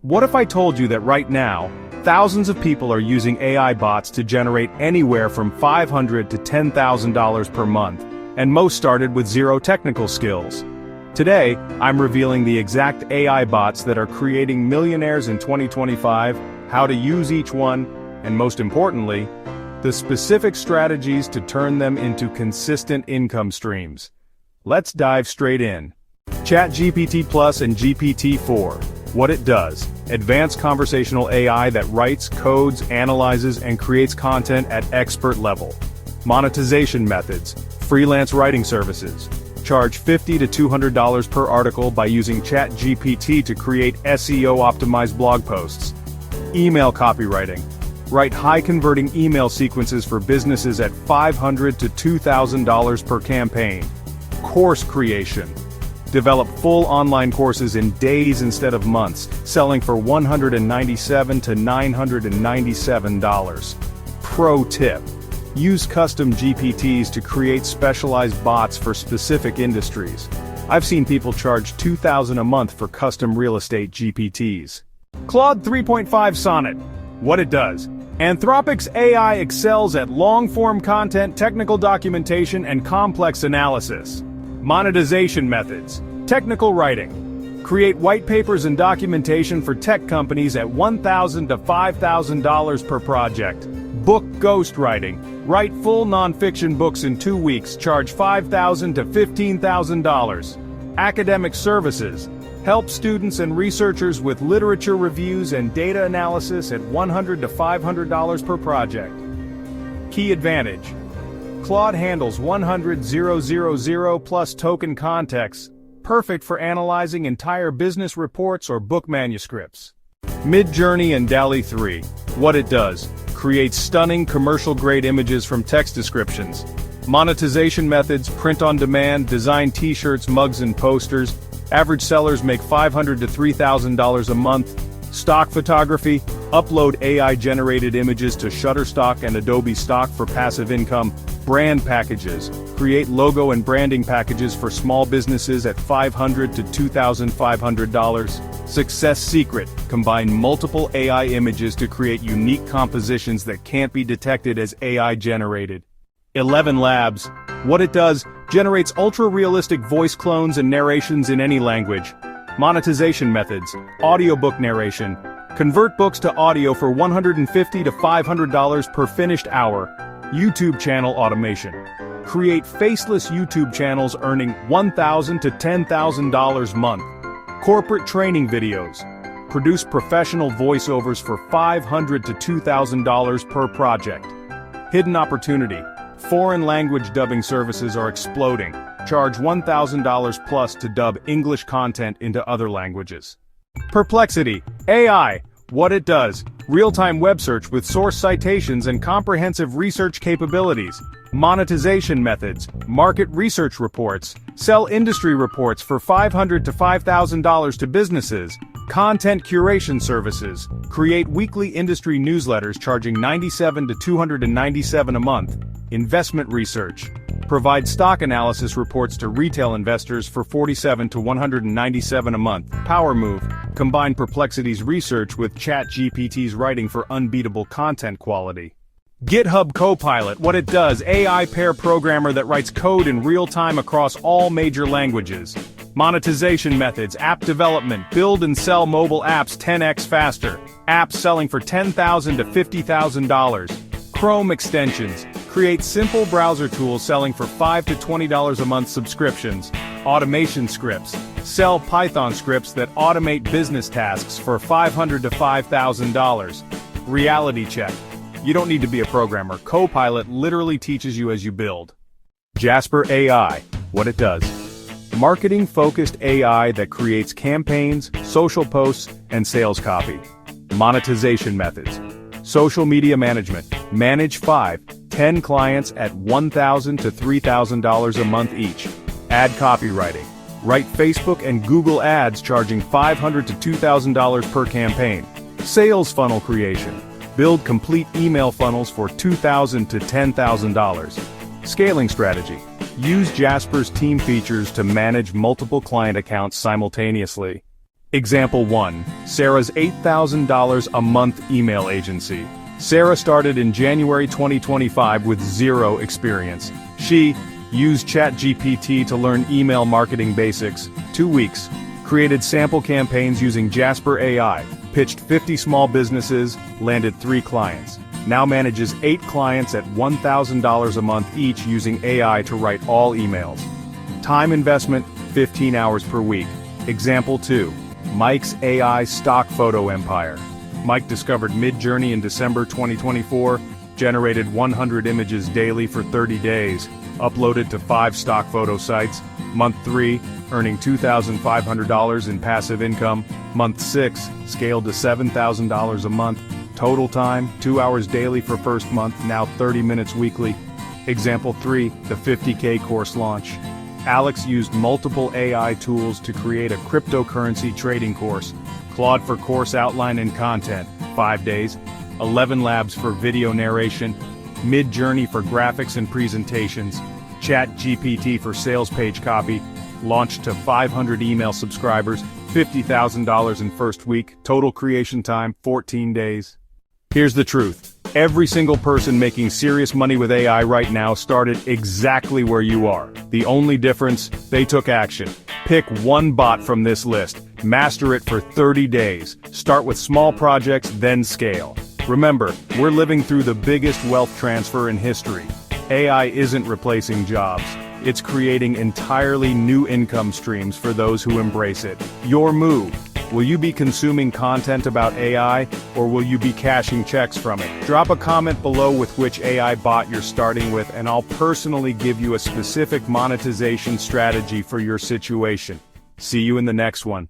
What if I told you that right now, thousands of people are using AI bots to generate anywhere from $500 to $10,000 per month, and most started with zero technical skills? Today, I'm revealing the exact AI bots that are creating millionaires in 2025, how to use each one, and most importantly, the specific strategies to turn them into consistent income streams. Let's dive straight in. ChatGPT Plus and GPT-4. What it does: advanced conversational AI that writes, codes, analyzes, and creates content at expert level. Monetization methods: freelance writing services. Charge $50 to $200 per article by using ChatGPT to create SEO-optimized blog posts. Email copywriting: write high-converting email sequences for businesses at $500 to $2,000 per campaign. Course creation: develop full online courses in days instead of months, selling for $197 to $997. Pro tip: use custom GPTs to create specialized bots for specific industries. I've seen people charge $2,000 a month for custom real estate GPTs. Claude 3.5 Sonnet. What it does: Anthropic's AI excels at long-form content, technical documentation, and complex analysis. Monetization methods: technical writing. Create white papers and documentation for tech companies at $1,000 to $5,000 per project. Book ghostwriting. Write full nonfiction books in 2 weeks, charge $5,000 to $15,000. Academic services. Help students and researchers with literature reviews and data analysis at $100 to $500 per project. Key advantage: Claude handles 100,000 plus token contexts, perfect for analyzing entire business reports or book manuscripts. Midjourney and DALL-E 3. What it does: create stunning commercial-grade images from text descriptions. Monetization methods: print on demand, design t-shirts, mugs, and posters. Average sellers make $500 to $3,000 a month. Stock photography: upload AI-generated images to Shutterstock and Adobe Stock for passive income. Brand packages: create logo and branding packages for small businesses at $500 to $2,500. Success secret: combine multiple AI images to create unique compositions that can't be detected as AI-generated. ElevenLabs. What it does: generates ultra-realistic voice clones and narrations in any language. Monetization methods: audiobook narration. Convert books to audio for $150 to $500 per finished hour. YouTube channel automation. Create faceless YouTube channels earning $1,000 to $10,000 a month. Corporate training videos. Produce professional voiceovers for $500 to $2,000 per project. Hidden opportunity: foreign language dubbing services are exploding. Charge $1,000 plus to dub English content into other languages. Perplexity AI. What it does: real-time web search with source citations and comprehensive research capabilities. Monetization methods: market research reports. Sell industry reports for $500 to $5,000 to businesses. Content curation services. Create weekly industry newsletters charging $97 to $297 a month. Investment research. Provide stock analysis reports to retail investors for $47 to $197 a month. Power move. Combine Perplexity's research with ChatGPT's writing for unbeatable content quality. GitHub Copilot. What it does: AI pair programmer that writes code in real time across all major languages. Monetization methods: app development. Build and sell mobile apps 10x faster. Apps selling for $10,000 to $50,000. Chrome extensions. Create simple browser tools selling for $5 to $20 a month subscriptions. Automation scripts. Sell Python scripts that automate business tasks for $500 to $5,000. Reality check. You don't need to be a programmer. Copilot literally teaches you as you build. Jasper AI. What it does: marketing-focused AI that creates campaigns, social posts, and sales copy. Monetization methods: social media management. Manage 5-10 clients at $1,000 to $3,000 a month each. Ad copywriting. Write Facebook and Google ads charging $500 to $2,000 per campaign. Sales funnel creation. Build complete email funnels for $2,000 to $10,000. Scaling strategy. Use Jasper's team features to manage multiple client accounts simultaneously. Example 1. Sarah's $8,000 a month email agency. Sarah started in January 2025 with zero experience. She used ChatGPT to learn email marketing basics. 2 weeks. Created sample campaigns using Jasper AI. Pitched 50 small businesses, landed 3 clients. Now manages 8 clients at $1,000 a month each using AI to write all emails. Time investment, 15 hours per week. Example 2. Mike's AI stock photo empire. Mike discovered Midjourney in December 2024, generated 100 images daily for 30 days, uploaded to 5 stock photo sites. Month 3, earning $2,500 in passive income. Month 6, scaled to $7,000 a month. Total time, 2 hours daily for first month, now 30 minutes weekly. Example 3, the 50K course launch. Alex used multiple AI tools to create a cryptocurrency trading course. Claude for course outline and content, 5 days. ElevenLabs for video narration. Midjourney for graphics and presentations. ChatGPT for sales page copy. Launched to 500 email subscribers, $50,000 in first week. Total creation time, 14 days. Here's the truth. Every single person making serious money with AI right now started exactly where you are. The only difference, they took action. Pick one bot from this list, master it for 30 days, start with small projects, then scale. Remember, we're living through the biggest wealth transfer in history. AI isn't replacing jobs. It's creating entirely new income streams for those who embrace it. Your move. Will you be consuming content about AI, or will you be cashing checks from it? Drop a comment below with which AI bot you're starting with, and I'll personally give you a specific monetization strategy for your situation. See you in the next one.